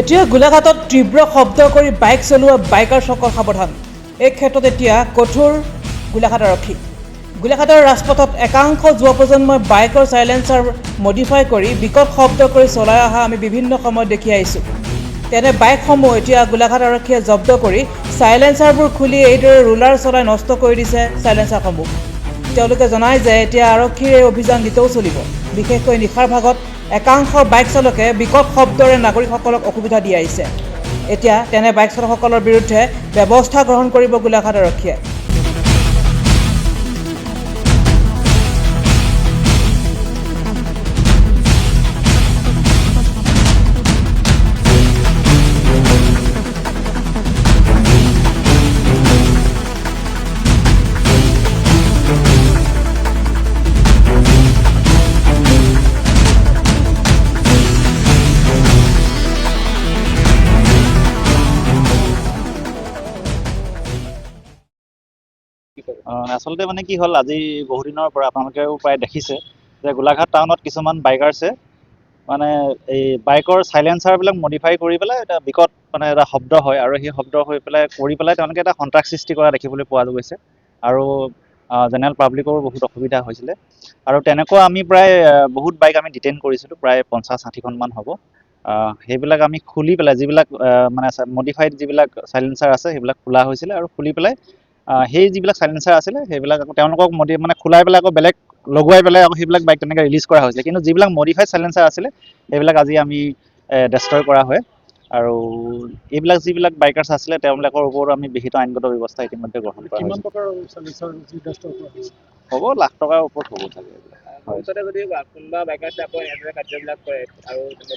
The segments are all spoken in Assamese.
এতিয়া গোলাঘাটত তীব্ৰ শব্দ কৰি বাইক চলোৱা বাইকাৰসকল সাৱধান। এই ক্ষেত্ৰত এতিয়া কঠোৰ গোলাঘাট আৰক্ষী। গোলাঘাটৰ ৰাজপথত একাংশ যুৱ প্ৰজন্মই বাইকৰ চাইলেঞ্চাৰ মডিফাই কৰি বিকট শব্দ কৰি চলাই অহা আমি বিভিন্ন সময়ত দেখি আহিছোঁ। তেনে বাইকসমূহ এতিয়া গোলাঘাট আৰক্ষীয়ে জব্দ কৰি চাইলেঞ্চাৰবোৰ খুলি এইদৰে ৰোলাৰ চলাই নষ্ট কৰি দিছে চাইলেঞ্চাৰসমূহ। তেওঁলোকে জনায় যে এতিয়া আৰক্ষীৰ এই অভিযান নিতৌ চলিব। বিশেষকৈ নিশাৰ ভাগত একাংশ বাইক চালকে বিকট শব্দৰে নাগৰিকসকলক অসুবিধা দি আহিছে। এতিয়া তেনে বাইক চালকসকলৰ বিৰুদ্ধে ব্যৱস্থা গ্ৰহণ কৰিব গোলাঘাট আৰক্ষীয়ে। আচলতে মানে কি হ'ল, আজি বহুদিনৰ পৰা আপোনালোকেও প্ৰায় দেখিছে যে গোলাঘাট টাউনত কিছুমান বাইকাৰ্ছে মানে এই বাইকৰ চাইলেঞ্চাৰবিলাক মডিফাই কৰি পেলাই এটা বিকট মানে এটা শব্দ হয়, আৰু সেই শব্দ কৰি পেলাই তেওঁলোকে এটা সন্ত্ৰাস সৃষ্টি কৰা দেখিবলৈ পোৱা গৈছে। আৰু জেনেৰেল পাব্লিকৰো বহুত অসুবিধা হৈছিলে। আৰু তেনেকুৱা আমি প্ৰায় বহুত বাইক আমি ডিটেইন কৰিছিলোঁ, প্ৰায় 50-60খনমান হ'ব। সেইবিলাক আমি খুলি পেলাই যিবিলাক মানে মডিফাইড যিবিলাক চাইলেঞ্চাৰ আছে সেইবিলাক খোলা হৈছিলে, আৰু খুলি পেলাই সেই যিবিলাক চাইলেঞ্চাৰ আছিলে সেইবিলাক আকৌ তেওঁলোকক মানে খোলাই পেলাই আকৌ বেলেগ লগোৱাই পেলাই আকৌ সেইবিলাক বাইক তেনেকৈ ৰিলিজ কৰা হৈছিলে। কিন্তু যিবিলাক মডিফাইড চাইলেঞ্চাৰ আছিলে সেইবিলাক আজি আমি ডেষ্ট্ৰয় কৰা হয়। আৰু এইবিলাক যিবিলাক বাইকাৰ্ছ আছিলে তেওঁলোকৰ ওপৰত আমি বিহিত আইনগত ব্যৱস্থা ইতিমধ্যে গ্ৰহণ কৰা হৈছে। হ'ব, লাখ টকাৰ ওপৰত হ'ব চাগে।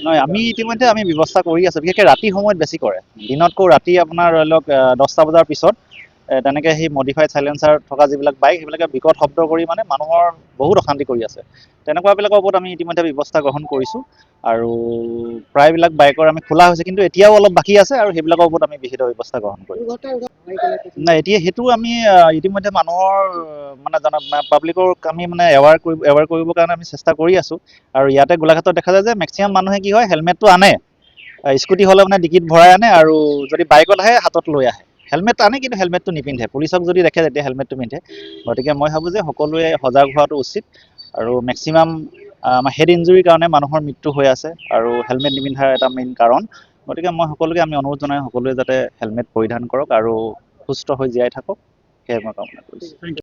নহয়, আমি ইতিমধ্যে ব্যৱস্থা কৰি আছোঁ। বিশেষকৈ ৰাতি সময়ত বেছি কৰে, দিনতকৈ ৰাতি আপোনাৰ ধৰি লওক 10টা বজাৰ পিছত তেনেকৈ সেই মডিফাইড চাইলেঞ্চাৰ থকা যিবিলাক বাইক সেইবিলাকে বিকট শব্দ কৰি মানে মানুহৰ বহুত অশান্তি কৰি আছে। তেনেকুৱাবিলাকৰ ওপৰত আমি ইতিমধ্যে ব্যৱস্থা গ্ৰহণ কৰিছোঁ, আৰু প্ৰায়বিলাক বাইকৰ আমি খোলা হৈছে, কিন্তু এতিয়াও অলপ বাকী আছে, আৰু সেইবিলাকৰ ওপৰত আমি বিহিত ব্যৱস্থা গ্ৰহণ কৰিছোঁ। নাই, এতিয়া সেইটো আমি ইতিমধ্যে মানুহৰ মানে পাব্লিকৰ আমি মানে এৱাৰ কৰিবৰ কাৰণে আমি চেষ্টা কৰি আছোঁ। আৰু ইয়াতে গোলাঘাটত দেখা যায় যে মেক্সিমাম মানুহে কি হয়, হেলমেটটো আনে, স্কুটি হ'লে মানে ডিকিত ভৰাই আনে, আৰু যদি বাইকত আহে হাতত লৈ আহে। হেলমেট আনে কিন্তু হেলমেটটো নিপিন্ধে। পুলিচক যদি দেখে তেতিয়া হেলমেটটো পিন্ধে। গতিকে মই ভাবোঁ যে সকলোৱে সজাগ হোৱাটো উচিত। আৰু মেক্সিমাম হেড ইঞ্জুৰিৰ কাৰণে মানুহৰ মৃত্যু হৈ আছে, আৰু হেলমেট নিপিন্ধাৰ এটা মেইন কাৰণ। গতিকে মই সকলোকে আমি অনুৰোধ জনাই সকলোৱে যাতে হেলমেট পৰিধান কৰক আৰু সুস্থ হৈ জীয়াই থাকক, সেয়ে মই কামনা কৰিছোঁ।